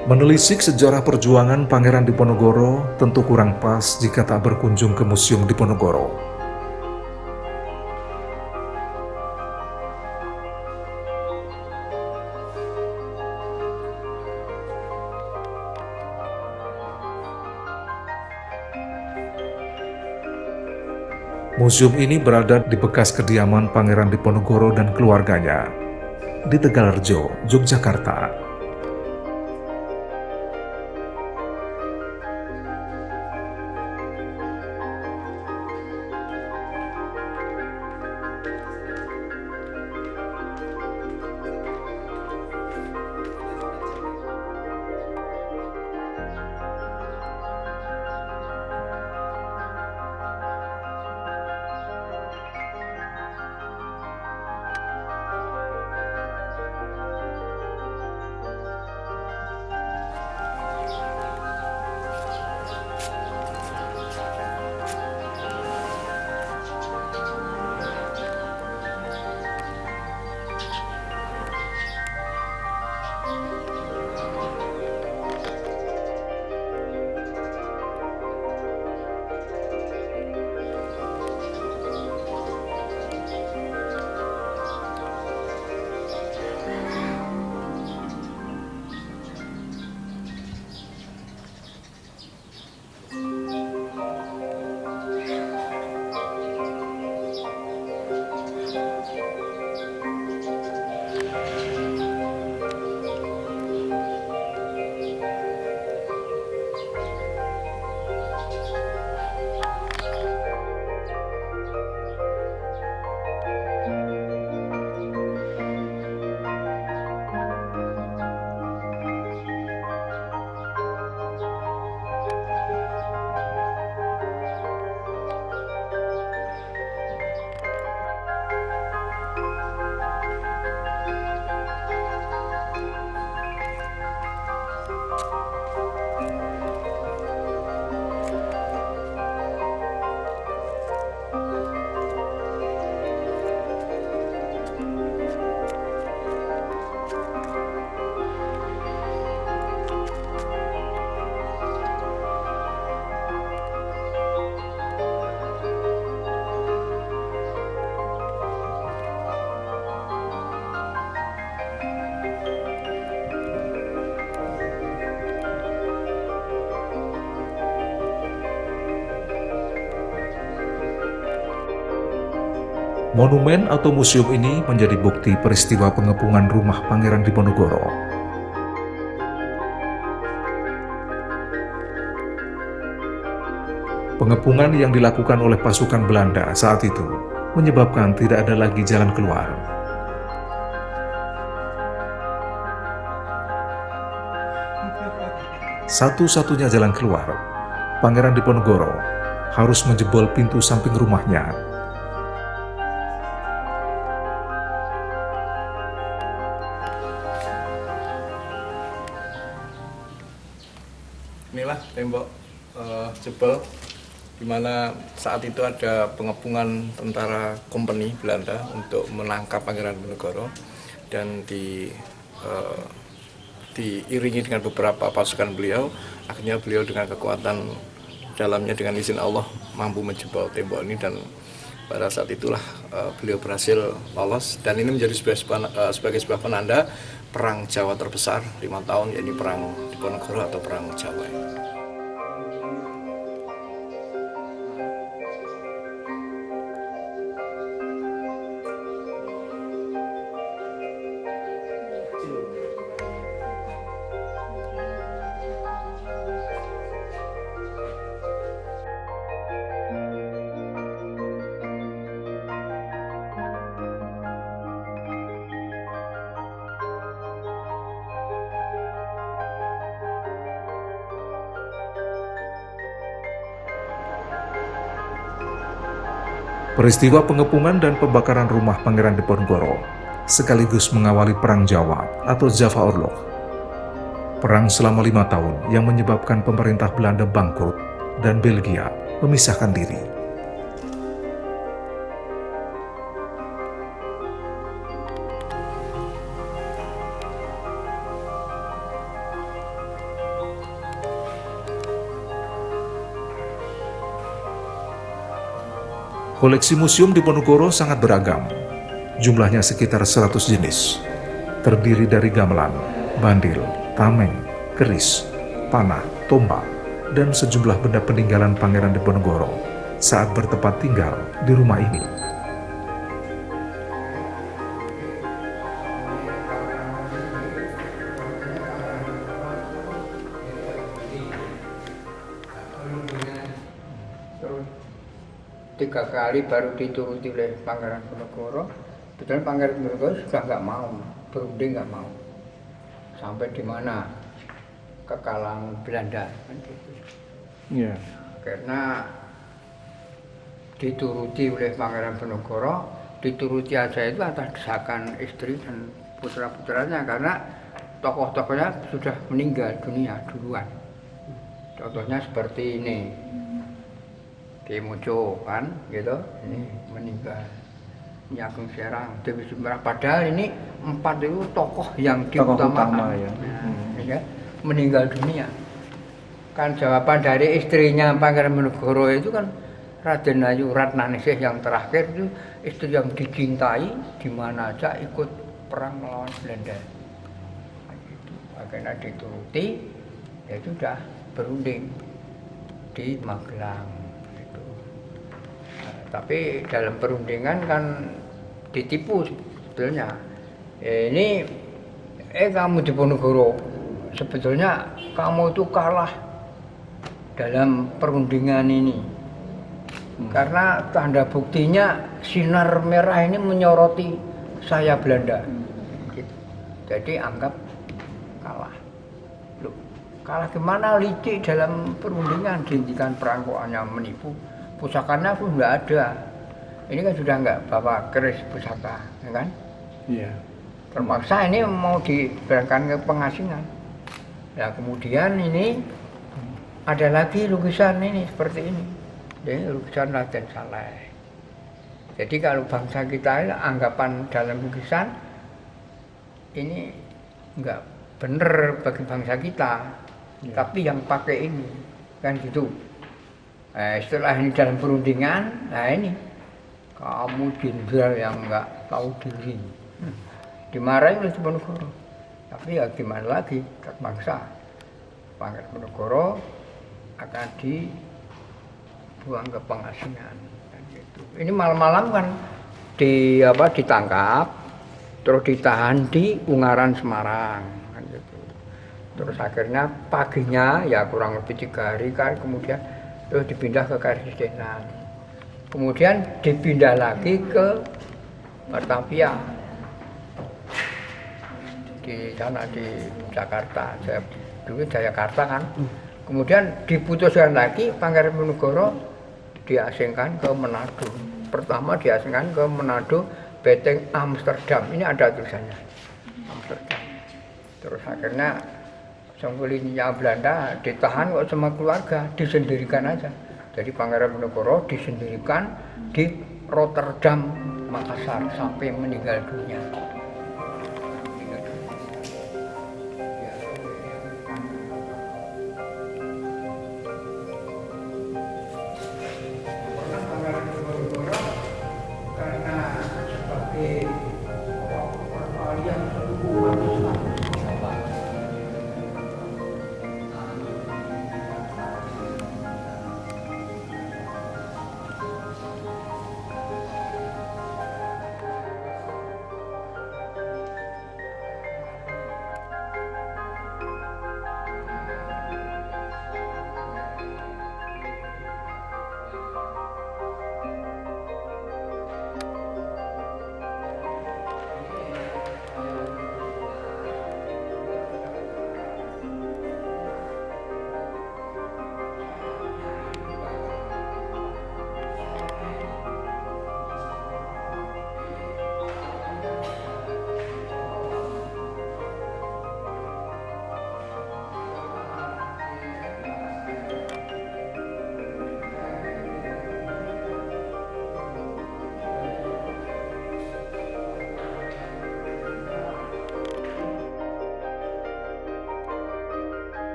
Menelisik sejarah perjuangan Pangeran Diponegoro tentu kurang pas jika tak berkunjung ke Museum Diponegoro. Museum ini berada di bekas kediaman Pangeran Diponegoro dan keluarganya di Tegalrejo, Yogyakarta. Monumen atau museum ini menjadi bukti peristiwa pengepungan rumah Pangeran Diponegoro. Pengepungan yang dilakukan oleh pasukan Belanda saat itu menyebabkan tidak ada lagi jalan keluar. Satu-satunya jalan keluar, Pangeran Diponegoro harus menjebol pintu samping rumahnya. Inilah tembok jebol di mana saat itu ada pengepungan tentara kompeni Belanda untuk menangkap Pangeran Diponegoro, dan diiringi dengan beberapa pasukan beliau. Akhirnya beliau dengan kekuatan dalamnya, dengan izin Allah, mampu menjebol tembok ini, dan pada saat itulah beliau berhasil lolos. Dan ini menjadi sebagai sebuah penanda perang Jawa terbesar 5 tahun, yaitu perang Diponegoro atau perang Jawa. Peristiwa pengepungan dan pembakaran rumah Pangeran Diponegoro sekaligus mengawali Perang Jawa atau Java Oorlog. Perang selama 5 tahun yang menyebabkan pemerintah Belanda bangkrut dan Belgia memisahkan diri. Koleksi museum di Ponorogo sangat beragam. Jumlahnya sekitar 100 jenis. Terdiri dari gamelan, bandil, tameng, keris, panah, tombak, dan sejumlah benda peninggalan Pangeran Diponegoro saat bertempat tinggal di rumah ini. Terus 3 kali baru dituruti oleh Pangeran Diponegoro. Padahal Pangeran Diponegoro sudah nggak mau, berunding nggak mau. Sampai di mana? Ke Kalang Belanda. Kan gitu. Iya. Karena dituruti oleh Pangeran Diponegoro, dituruti aja itu atas desakan istri dan putra-putranya karena tokoh-tokohnya sudah meninggal dunia duluan. Contohnya seperti ini, Ki Mojo kan, gitu, ini meninggal. Ini Agung Serang, Dewi Sumberah. Padahal ini 4 itu tokoh yang diutamakan. Utama, ya. Ya, meninggal dunia. Kan jawaban dari istrinya Pangeran Diponegoro itu kan Raden Ayu Ratnaningsih yang terakhir itu istri yang dicintai di mana aja ikut perang melawan Belanda. Nah, gitu. Akhirnya dituruti, ya sudah berunding di Magelang. Gitu. Nah, tapi dalam perundingan kan ditipu sebetulnya. Ini kamu Diponegoro, sebetulnya kamu itu kalah dalam perundingan ini. Karena tanda buktinya sinar merah ini menyoroti saya Belanda. Gitu. Jadi anggap kalah. Loh, kalah gimana? Licik dalam perundingan, dihentikan perangkoannya, menipu. Pusakanya pun nggak ada. Ini kan sudah nggak bawa keris pusaka, ya kan? Iya. Terpaksa ini mau diberangkatkan ke pengasingan. Nah kemudian ini ada lagi lukisan ini seperti ini. Jadi lukisan Raden Saleh. Jadi kalau bangsa kita ini anggapan dalam lukisan ini enggak benar bagi bangsa kita, ya. Tapi yang pakai ini kan gitu. Setelah ini dalam perundingan, nah ini kamu jenderal yang enggak tahu diri, dimarahi oleh Diponegoro. Tapi ya gimana lagi, terpaksa Pangeran Diponegoro akan dibuang ke pengasingan. Gitu. Ini malam-malam kan ditangkap, terus ditahan di Ungaran Semarang. Kan gitu. Terus akhirnya paginya ya kurang lebih 3 hari kan, kemudian terus dipindah ke Karisidenan. Kemudian dipindah lagi ke Batavia. Di sana di Jakarta, dulu Jayakarta kan. Kemudian diputuskan lagi Pangeran Diponegoro diasingkan ke Manado. Pertama diasingkan ke Manado, Beteng Amsterdam. Ini ada tulisannya, Amsterdam. Terus akhirnya sangkulinya Belanda ditahan kok sama keluarga, disendirikan aja. Jadi Pangeran Diponegoro disendirikan di Rotterdam, Makassar sampai meninggal dunia.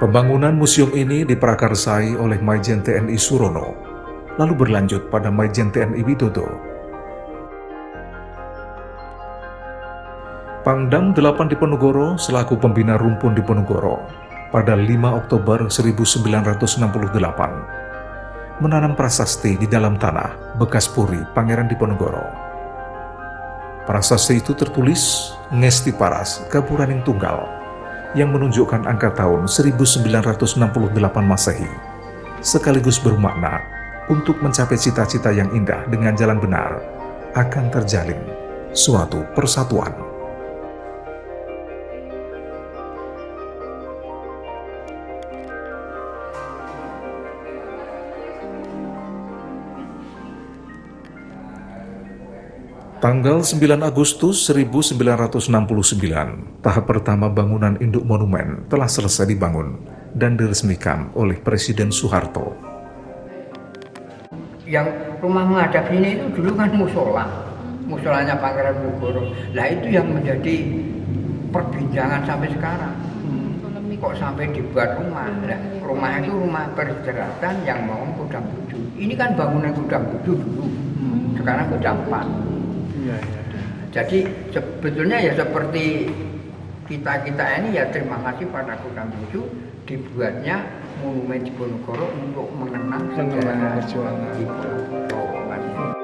Pembangunan museum ini diprakarsai oleh Majen TNI Surono, lalu berlanjut pada Majen TNI Widodo. Pangdam 8 Diponegoro selaku pembina Rumpun Diponegoro pada 5 Oktober 1968 menanam prasasti di dalam tanah bekas puri Pangeran Diponegoro. Prasasti itu tertulis Ngesti Paras Kapuraning Tunggal yang menunjukkan angka tahun 1968 Masehi, sekaligus bermakna untuk mencapai cita-cita yang indah dengan jalan benar akan terjalin suatu persatuan. Tanggal 9 Agustus 1969, tahap pertama bangunan induk monumen telah selesai dibangun dan diresmikan oleh Presiden Soeharto. Yang rumah menghadap sini itu dulu kan musolanya Pangeran Diponegoro. Lah itu yang menjadi perbincangan sampai sekarang. Kok sampai dibuat rumah? Nah, rumah itu rumah peristirahatan yang mau Gudang 7. Ini kan bangunan Gudang 7 dulu. Sekarang Gudang 4. Jadi sebetulnya ya seperti kita ini ya terima kasih pada Gudang 7 dibuatnya monumen Diponegoro untuk mengenang sejarah perjuangan Diponegoro.